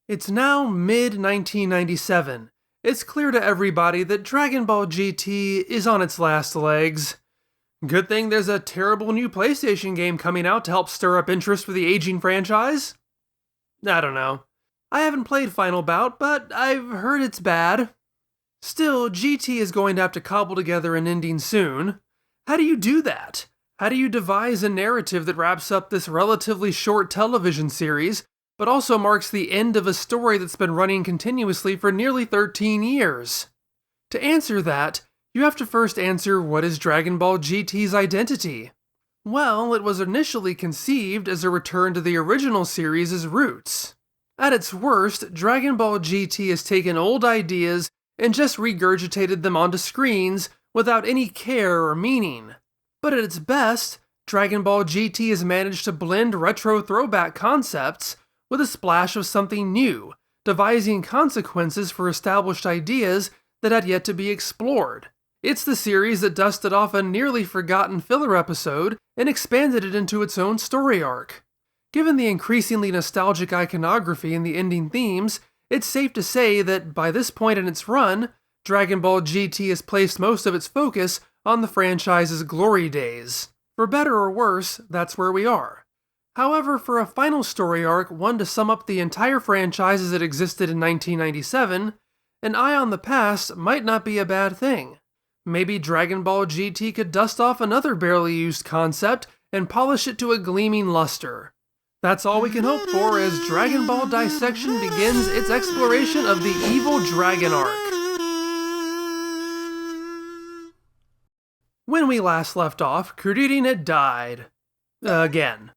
It's now mid-1997. It's clear to everybody that Dragon Ball GT is on its last legs. Good thing there's a terrible new PlayStation game coming out to help stir up interest for the aging franchise? I don't know. I haven't played Final Bout, but I've heard it's bad. Still, GT is going to have to cobble together an ending soon. How do you do that? How do you devise a narrative that wraps up this relatively short television series, but also marks the end of a story that's been running continuously for nearly 13 years? To answer that, you have to first answer what is Dragon Ball GT's identity. Well, it was initially conceived as a return to the original series' roots. At its worst, Dragon Ball GT has taken old ideas and just regurgitated them onto screens without any care or meaning. But at its best, Dragon Ball GT has managed to blend retro throwback concepts with a splash of something new, devising consequences for established ideas that had yet to be explored. It's the series that dusted off a nearly forgotten filler episode and expanded it into its own story arc. Given the increasingly nostalgic iconography and the ending themes, it's safe to say that by this point in its run, Dragon Ball GT has placed most of its focus on the franchise's glory days. For better or worse, that's where we are. However, for a final story arc, one to sum up the entire franchise as it existed in 1997, an eye on the past might not be a bad thing. Maybe Dragon Ball GT could dust off another barely used concept and polish it to a gleaming luster. That's all we can hope for as Dragon Ball Dissection begins its exploration of the evil dragon arc. When we last left off, Kuririn had died. Again.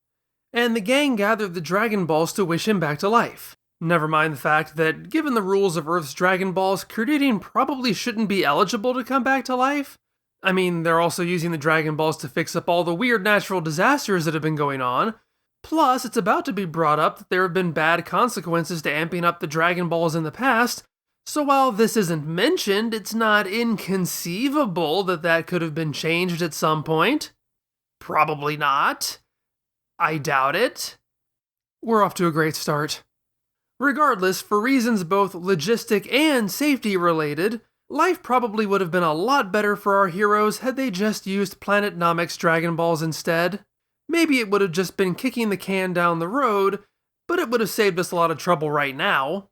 And the gang gathered the Dragon Balls to wish him back to life. Never mind the fact that, given the rules of Earth's Dragon Balls, Kuririn probably shouldn't be eligible to come back to life. I mean, they're also using the Dragon Balls to fix up all the weird natural disasters that have been going on. Plus, it's about to be brought up that there have been bad consequences to amping up the Dragon Balls in the past, so while this isn't mentioned, it's not inconceivable that that could have been changed at some point. Probably not. I doubt it. We're off to a great start. Regardless, for reasons both logistic and safety related, life probably would have been a lot better for our heroes had they just used Planet Namek's Dragon Balls instead. Maybe it would have just been kicking the can down the road, but it would have saved us a lot of trouble right now.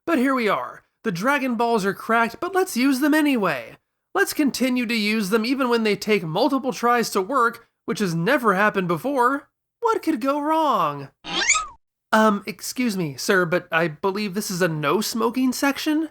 But here we are. The Dragon Balls are cracked, but let's use them anyway. Let's continue to use them even when they take multiple tries to work, which has never happened before. What could go wrong? Excuse me, sir, but I believe this is a no-smoking section?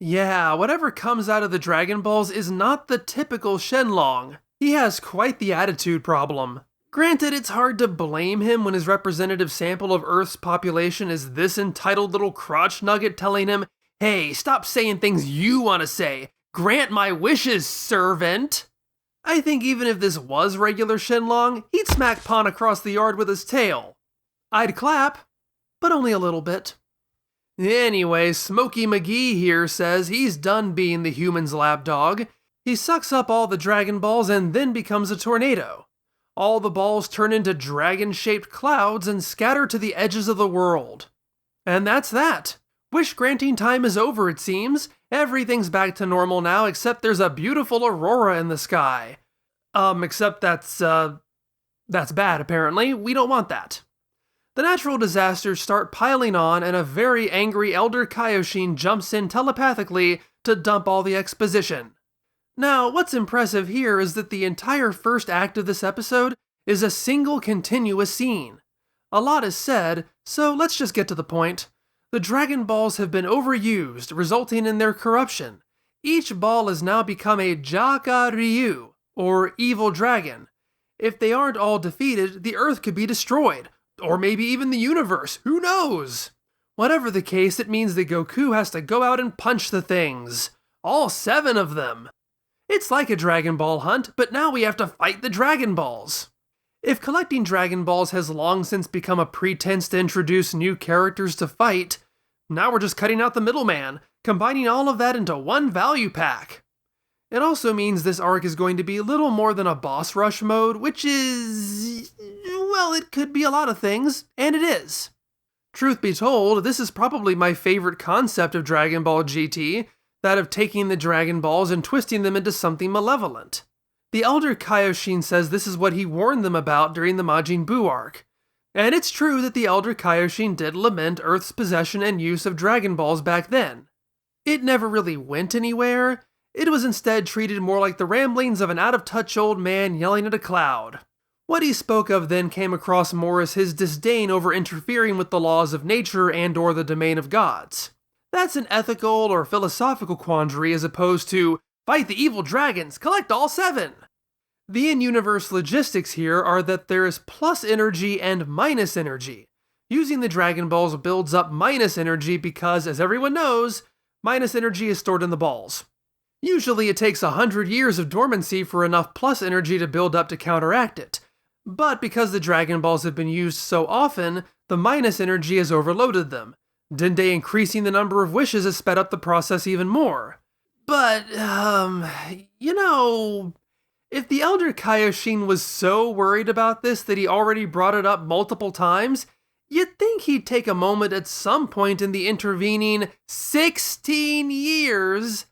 Yeah, whatever comes out of the Dragon Balls is not the typical Shenlong. He has quite the attitude problem. Granted, it's hard to blame him when his representative sample of Earth's population is this entitled little crotch nugget telling him, "Hey, stop saying things you want to say. Grant my wishes, servant." I think even if this was regular Shenlong, he'd smack Pon across the yard with his tail. I'd clap, but only a little bit. Anyway, Smokey McGee here says he's done being the human's lapdog. He sucks up all the Dragon Balls and then becomes a tornado. All the balls turn into dragon-shaped clouds and scatter to the edges of the world. And that's that. Wish-granting time is over, it seems. Everything's back to normal now, except there's a beautiful aurora in the sky. Except that's bad, apparently. We don't want that. The natural disasters start piling on, and a very angry Elder Kaioshin jumps in telepathically to dump all the exposition. Now, what's impressive here is that the entire first act of this episode is a single continuous scene. A lot is said, so let's just get to the point. The Dragon Balls have been overused, resulting in their corruption. Each ball has now become a Jaka Ryu, or evil dragon. If they aren't all defeated, the Earth could be destroyed, or maybe even the universe, who knows? Whatever the case, it means that Goku has to go out and punch the things. All 7 of them. It's like a Dragon Ball hunt, but now we have to fight the Dragon Balls. If collecting Dragon Balls has long since become a pretense to introduce new characters to fight, now we're just cutting out the middleman, combining all of that into one value pack. It also means this arc is going to be little more than a boss rush mode, which is, well, it could be a lot of things, and it is. Truth be told, this is probably my favorite concept of Dragon Ball GT, that of taking the Dragon Balls and twisting them into something malevolent. The Elder Kaioshin says this is what he warned them about during the Majin Buu arc. And it's true that the Elder Kaioshin did lament Earth's possession and use of Dragon Balls back then. It never really went anywhere. It was instead treated more like the ramblings of an out-of-touch old man yelling at a cloud. What he spoke of then came across more as his disdain over interfering with the laws of nature and/or the domain of gods. That's an ethical or philosophical quandary as opposed to, fight the evil dragons, collect all 7! The in-universe logistics here are that there is plus energy and minus energy. Using the Dragon Balls builds up minus energy because, as everyone knows, minus energy is stored in the balls. Usually it takes 100 years of dormancy for enough plus energy to build up to counteract it. But because the Dragon Balls have been used so often, the minus energy has overloaded them. Dende increasing the number of wishes has sped up the process even more. But, if the Elder Kaioshin was so worried about this that he already brought it up multiple times, you'd think he'd take a moment at some point in the intervening 16 years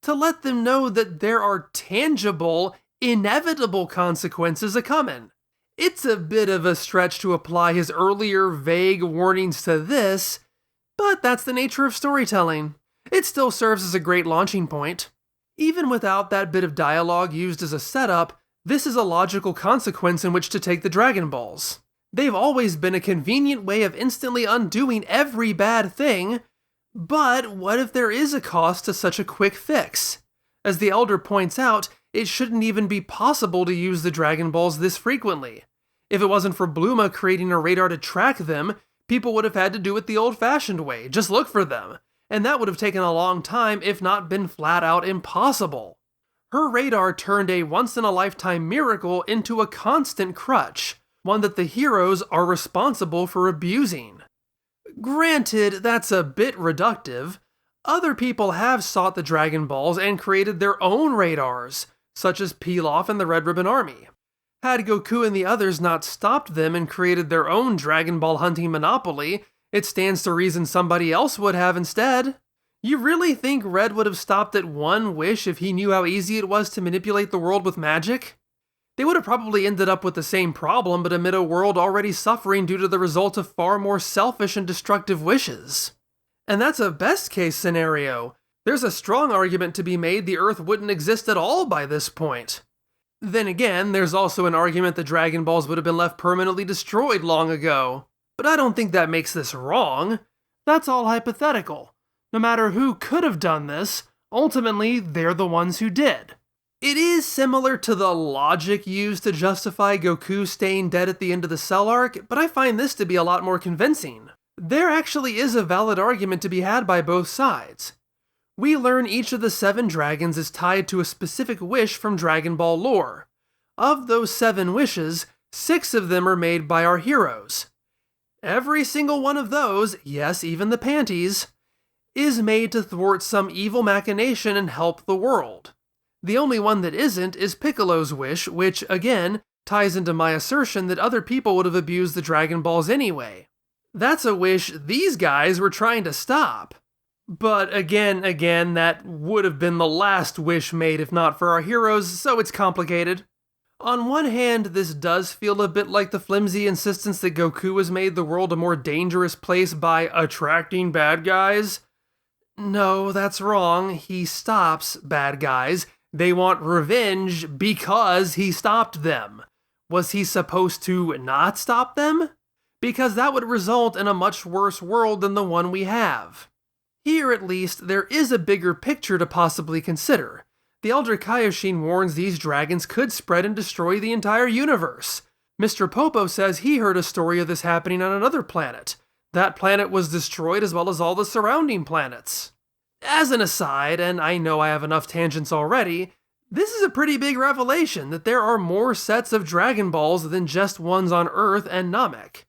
to let them know that there are tangible, inevitable consequences a-comin'. It's a bit of a stretch to apply his earlier vague warnings to this, but that's the nature of storytelling. It still serves as a great launching point. Even without that bit of dialogue used as a setup, this is a logical consequence in which to take the Dragon Balls. They've always been a convenient way of instantly undoing every bad thing, but what if there is a cost to such a quick fix? As the Elder points out, it shouldn't even be possible to use the Dragon Balls this frequently. If it wasn't for Bluma creating a radar to track them, people would have had to do it the old-fashioned way, just look for them. And that would have taken a long time, if not been flat-out impossible. Her radar turned a once-in-a-lifetime miracle into a constant crutch, one that the heroes are responsible for abusing. Granted, that's a bit reductive. Other people have sought the Dragon Balls and created their own radars, such as Pilaf and the Red Ribbon Army. Had Goku and the others not stopped them and created their own Dragon Ball hunting monopoly, it stands to reason somebody else would have instead. You really think Red would have stopped at one wish if he knew how easy it was to manipulate the world with magic? They would have probably ended up with the same problem, but amid a world already suffering due to the result of far more selfish and destructive wishes. And that's a best-case scenario. There's a strong argument to be made the Earth wouldn't exist at all by this point. Then again, there's also an argument the Dragon Balls would have been left permanently destroyed long ago. But I don't think that makes this wrong. That's all hypothetical. No matter who could have done this, ultimately they're the ones who did. It is similar to the logic used to justify Goku staying dead at the end of the Cell arc, but I find this to be a lot more convincing. There actually is a valid argument to be had by both sides. We learn each of the 7 dragons is tied to a specific wish from Dragon Ball lore. Of those 7 wishes, 6 of them are made by our heroes. Every single one of those, yes, even the panties, is made to thwart some evil machination and help the world. The only one that isn't is Piccolo's wish, which, again, ties into my assertion that other people would have abused the Dragon Balls anyway. That's a wish these guys were trying to stop. But again, that would have been the last wish made if not for our heroes, so it's complicated. On one hand, this does feel a bit like the flimsy insistence that Goku has made the world a more dangerous place by attracting bad guys. No, that's wrong. He stops bad guys. They want revenge because he stopped them. Was he supposed to not stop them? Because that would result in a much worse world than the one we have. Here, at least, there is a bigger picture to possibly consider. The Elder Kaioshin warns these dragons could spread and destroy the entire universe. Mr. Popo says he heard a story of this happening on another planet. That planet was destroyed as well as all the surrounding planets. As an aside, and I know I have enough tangents already, this is a pretty big revelation that there are more sets of Dragon Balls than just ones on Earth and Namek.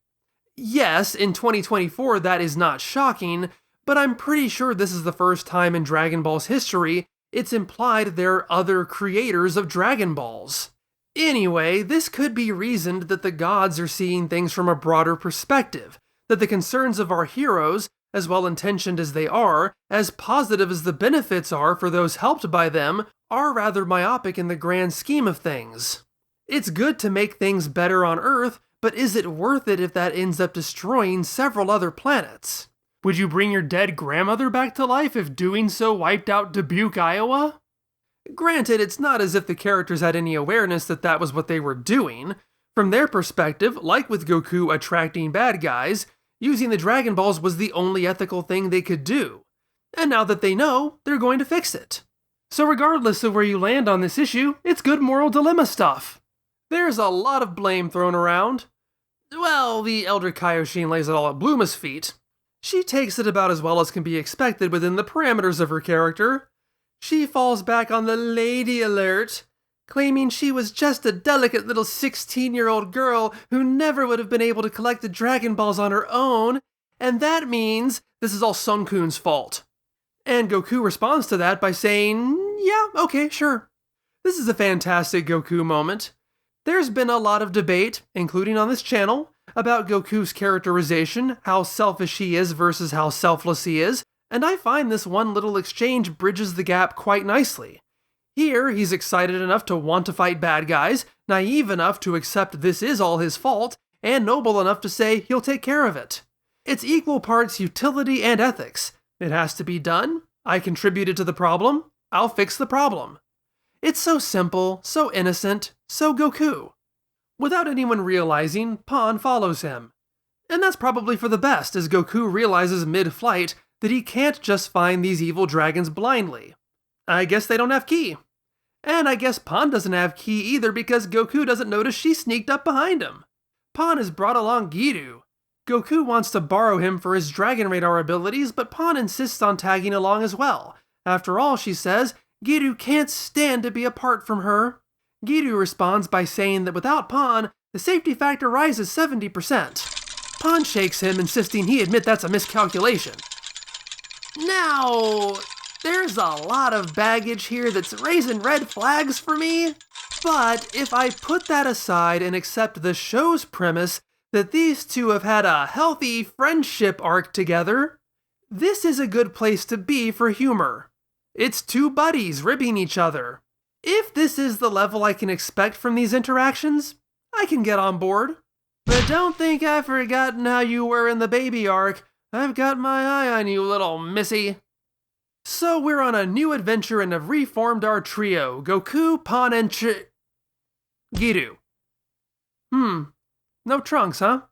Yes, in 2024 that is not shocking, but I'm pretty sure this is the first time in Dragon Ball's history it's implied there are other creators of Dragon Balls. Anyway, this could be reasoned that the gods are seeing things from a broader perspective, that the concerns of our heroes, as well-intentioned as they are, as positive as the benefits are for those helped by them, are rather myopic in the grand scheme of things. It's good to make things better on Earth, but is it worth it if that ends up destroying several other planets? Would you bring your dead grandmother back to life if doing so wiped out Dubuque, Iowa? Granted, it's not as if the characters had any awareness that that was what they were doing. From their perspective, like with Goku attracting bad guys, using the Dragon Balls was the only ethical thing they could do. And now that they know, they're going to fix it. So regardless of where you land on this issue, it's good moral dilemma stuff. There's a lot of blame thrown around. Well, the Elder Kaioshin lays it all at Bluma's feet. She takes it about as well as can be expected within the parameters of her character. She falls back on the lady alert, claiming she was just a delicate little 16-year-old girl who never would have been able to collect the Dragon Balls on her own, and that means this is all Sun Kun's fault. And Goku responds to that by saying, yeah, okay, sure. This is a fantastic Goku moment. There's been a lot of debate, including on this channel, about Goku's characterization, how selfish he is versus how selfless he is, and I find this one little exchange bridges the gap quite nicely. Here, he's excited enough to want to fight bad guys, naive enough to accept this is all his fault, and noble enough to say he'll take care of it. It's equal parts utility and ethics. It has to be done. I contributed to the problem. I'll fix the problem. It's so simple, so innocent, so Goku. Without anyone realizing, Pan follows him. And that's probably for the best, as Goku realizes mid-flight that he can't just find these evil dragons blindly. I guess they don't have ki. And I guess Pan doesn't have ki either because Goku doesn't notice she sneaked up behind him. Pan has brought along Giru. Goku wants to borrow him for his Dragon Radar abilities, but Pan insists on tagging along as well. After all, she says, Giru can't stand to be apart from her. Giru responds by saying that without Pan, the safety factor rises 70%. Pan shakes him, insisting he admit that's a miscalculation. Now, there's a lot of baggage here that's raising red flags for me, but if I put that aside and accept the show's premise that these two have had a healthy friendship arc together, this is a good place to be for humor. It's two buddies ribbing each other. If this is the level I can expect from these interactions, I can get on board. But don't think I've forgotten how you were in the baby arc. I've got my eye on you, little missy. So we're on a new adventure and have reformed our trio, Goku, Pan, and Giru. No Trunks, huh?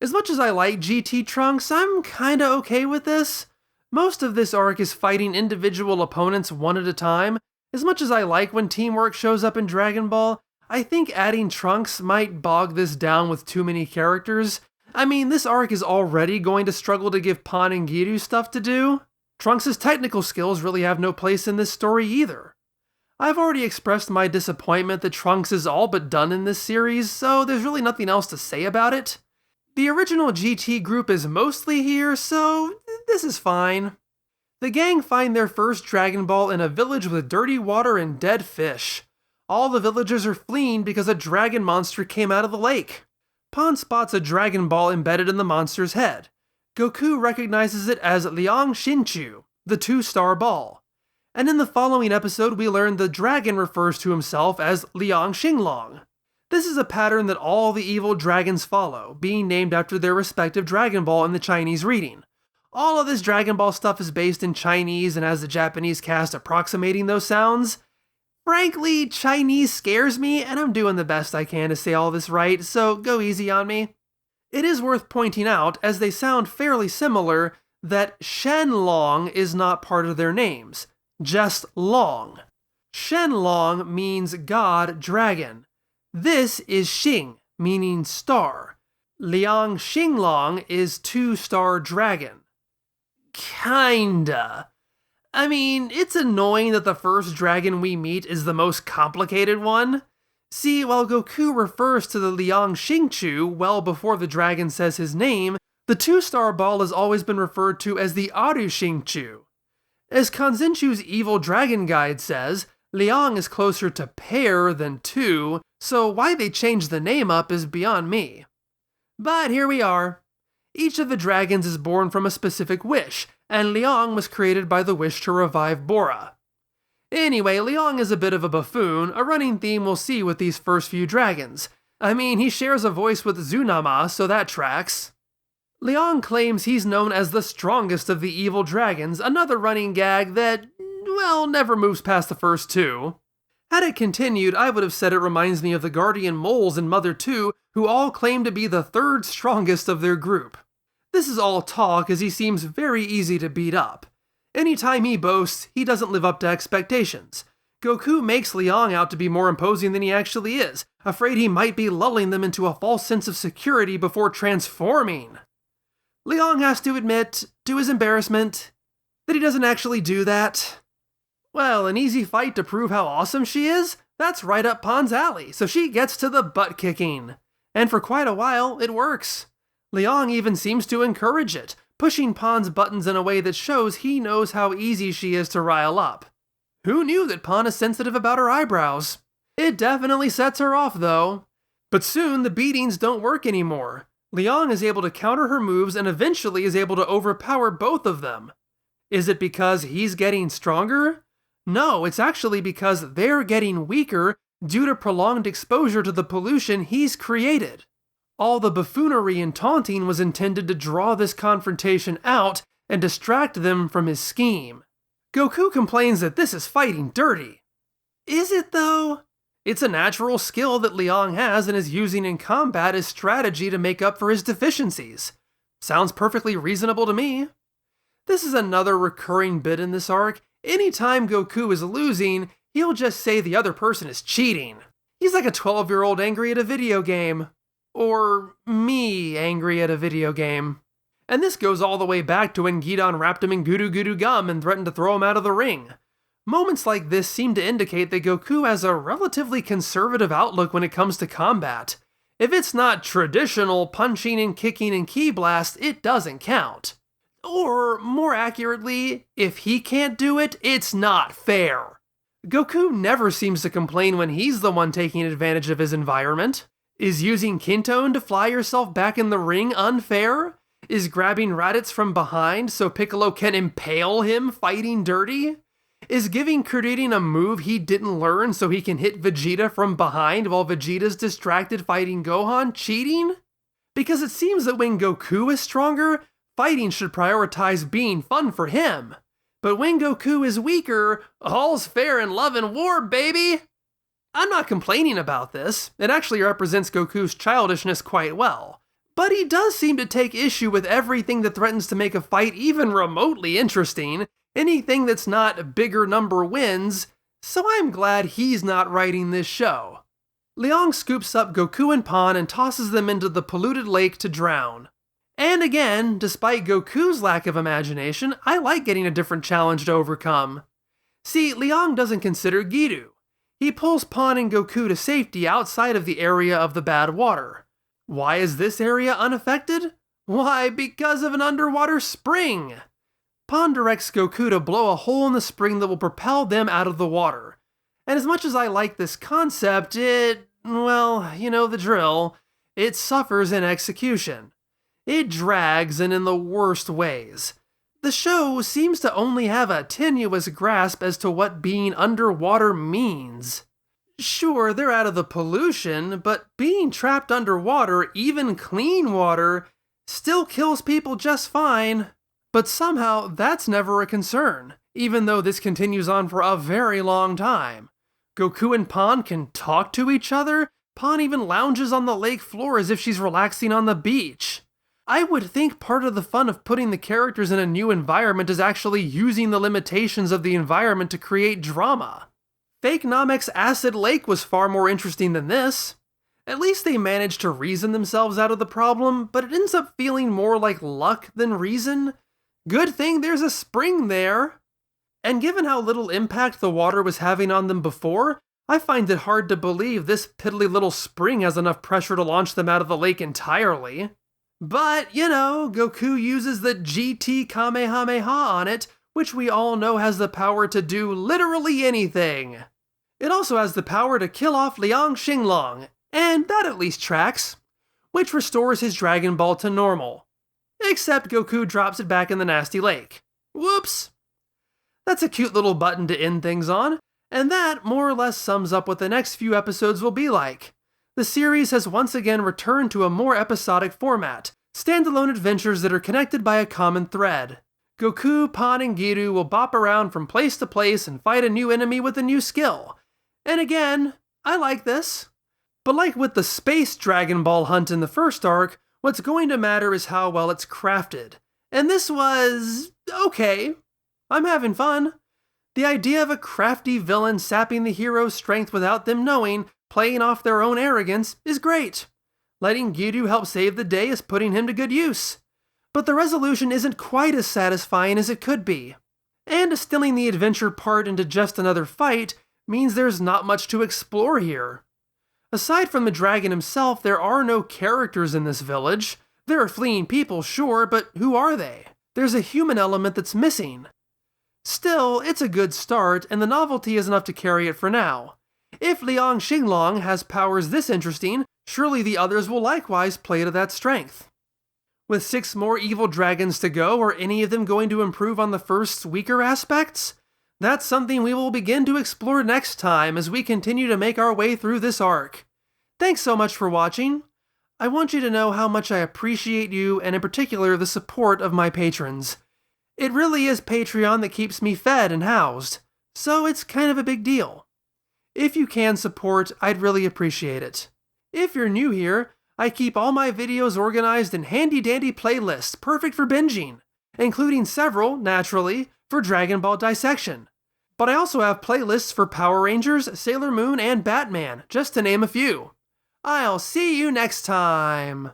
As much as I like GT Trunks, I'm kinda okay with this. Most of this arc is fighting individual opponents one at a time. As much as I like when teamwork shows up in Dragon Ball, I think adding Trunks might bog this down with too many characters. I mean, this arc is already going to struggle to give Pan and Giru stuff to do. Trunks' technical skills really have no place in this story either. I've already expressed my disappointment that Trunks is all but done in this series, so there's really nothing else to say about it. The original GT group is mostly here, so this is fine. The gang find their first Dragon Ball in a village with dirty water and dead fish. All the villagers are fleeing because a dragon monster came out of the lake. Pan spots a Dragon Ball embedded in the monster's head. Goku recognizes it as Liang Xinchu, the two-star ball. And in the following episode, we learn the dragon refers to himself as Liang Xinglong. This is a pattern that all the evil dragons follow, being named after their respective Dragon Ball in the Chinese reading. All of this Dragon Ball stuff is based in Chinese and has the Japanese cast approximating those sounds. Frankly, Chinese scares me, and I'm doing the best I can to say all this right, so go easy on me. It is worth pointing out, as they sound fairly similar, that Shenlong is not part of their names, just Long. Shenlong means god dragon. This is Xing, meaning star. Liang Xinglong is two-star dragon. Kinda. I mean, it's annoying that the first dragon we meet is the most complicated one. See, while Goku refers to the Liang Xingchu well before the dragon says his name, the two-star ball has always been referred to as the Aru Xingchu. As Kanzenchu's evil dragon guide says, Liang is closer to pair than two, so why they changed the name up is beyond me. But here we are. Each of the dragons is born from a specific wish, and Liang was created by the wish to revive Bora. Anyway, Liang is a bit of a buffoon, a running theme we'll see with these first few dragons. I mean, he shares a voice with Zunama, so that tracks. Liang claims he's known as the strongest of the evil dragons, another running gag that, well, never moves past the first two. Had it continued, I would have said it reminds me of the Guardian Moles in Mother 2, who all claim to be the third strongest of their group. This is all talk, as he seems very easy to beat up. Anytime he boasts, he doesn't live up to expectations. Goku makes Liang out to be more imposing than he actually is, afraid he might be lulling them into a false sense of security before transforming. Liang has to admit, to his embarrassment, that he doesn't actually do that. Well, an easy fight to prove how awesome she is? That's right up Pon's alley, so she gets to the butt kicking. And for quite a while, it works. Liang even seems to encourage it, pushing Pon's buttons in a way that shows he knows how easy she is to rile up. Who knew that Pon is sensitive about her eyebrows? It definitely sets her off, though. But soon, the beatings don't work anymore. Liang is able to counter her moves and eventually is able to overpower both of them. Is it because he's getting stronger? No, it's actually because they're getting weaker due to prolonged exposure to the pollution he's created. All the buffoonery and taunting was intended to draw this confrontation out and distract them from his scheme. Goku complains that this is fighting dirty. Is it though? It's a natural skill that Liang has and is using in combat as strategy to make up for his deficiencies. Sounds perfectly reasonable to me. This is another recurring bit in this arc. Anytime Goku is losing, he'll just say the other person is cheating. He's like a 12-year-old angry at a video game. Or me angry at a video game. And this goes all the way back to when Gidan wrapped him in Guru Guru gum and threatened to throw him out of the ring. Moments like this seem to indicate that Goku has a relatively conservative outlook when it comes to combat. If it's not traditional punching and kicking and ki blast, it doesn't count. Or, more accurately, if he can't do it, it's not fair. Goku never seems to complain when he's the one taking advantage of his environment. Is using Kintone to fly yourself back in the ring unfair? Is grabbing Raditz from behind so Piccolo can impale him fighting dirty? Is giving Kuririn a move he didn't learn so he can hit Vegeta from behind while Vegeta's distracted fighting Gohan cheating? Because it seems that when Goku is stronger, fighting should prioritize being fun for him. But when Goku is weaker, all's fair in love and war, baby! I'm not complaining about this. It actually represents Goku's childishness quite well. But he does seem to take issue with everything that threatens to make a fight even remotely interesting, anything that's not bigger number wins, so I'm glad he's not writing this show. Liang scoops up Goku and Pon and tosses them into the polluted lake to drown. And again, despite Goku's lack of imagination, I like getting a different challenge to overcome. See, Liang doesn't consider Giru. He pulls Pon and Goku to safety outside of the area of the bad water. Why is this area unaffected? Why, because of an underwater spring! Pon directs Goku to blow a hole in the spring that will propel them out of the water. And as much as I like this concept, well, you know the drill. It suffers in execution. It drags, and in the worst ways. The show seems to only have a tenuous grasp as to what being underwater means. Sure, they're out of the pollution, but being trapped underwater, even clean water, still kills people just fine. But somehow, that's never a concern, even though this continues on for a very long time. Goku and Pon can talk to each other. Pon even lounges on the lake floor as if she's relaxing on the beach. I would think part of the fun of putting the characters in a new environment is actually using the limitations of the environment to create drama. Fake Namek's Acid Lake was far more interesting than this. At least they managed to reason themselves out of the problem, but it ends up feeling more like luck than reason. Good thing there's a spring there. And given how little impact the water was having on them before, I find it hard to believe this piddly little spring has enough pressure to launch them out of the lake entirely. But, you know, Goku uses the GT Kamehameha on it, which we all know has the power to do literally anything. It also has the power to kill off Liang Xinglong, and that at least tracks, which restores his Dragon Ball to normal. except Goku drops it back in the nasty lake. Whoops! That's a cute little button to end things on, and that more or less sums up what the next few episodes will be like. The series has once again returned to a more episodic format, standalone adventures that are connected by a common thread. Goku, Pan, and Giru will bop around from place to place and fight a new enemy with a new skill. And again, I like this. But like with the Space Dragon Ball hunt in the first arc, what's going to matter is how well it's crafted. And this was okay. I'm having fun. The idea of a crafty villain sapping the hero's strength without them knowing, playing off their own arrogance, is great. Letting Giru help save the day is putting him to good use. But the resolution isn't quite as satisfying as it could be. And distilling the adventure part into just another fight means there's not much to explore here. Aside from the dragon himself, there are no characters in this village. There are fleeing people, sure, but who are they? There's a human element that's missing. Still, it's a good start, and the novelty is enough to carry it for now. If Liang Xinglong has powers this interesting, surely the others will likewise play to that strength. With 6 more evil dragons to go, are any of them going to improve on the first's weaker aspects? That's something we will begin to explore next time as we continue to make our way through this arc. Thanks so much for watching. I want you to know how much I appreciate you, and in particular the support of my patrons. It really is Patreon that keeps me fed and housed, so it's kind of a big deal. If you can support, I'd really appreciate it. If you're new here, I keep all my videos organized in handy-dandy playlists perfect for binging, including several, naturally, for Dragon Ball Dissection. But I also have playlists for Power Rangers, Sailor Moon, and Batman, just to name a few. I'll see you next time!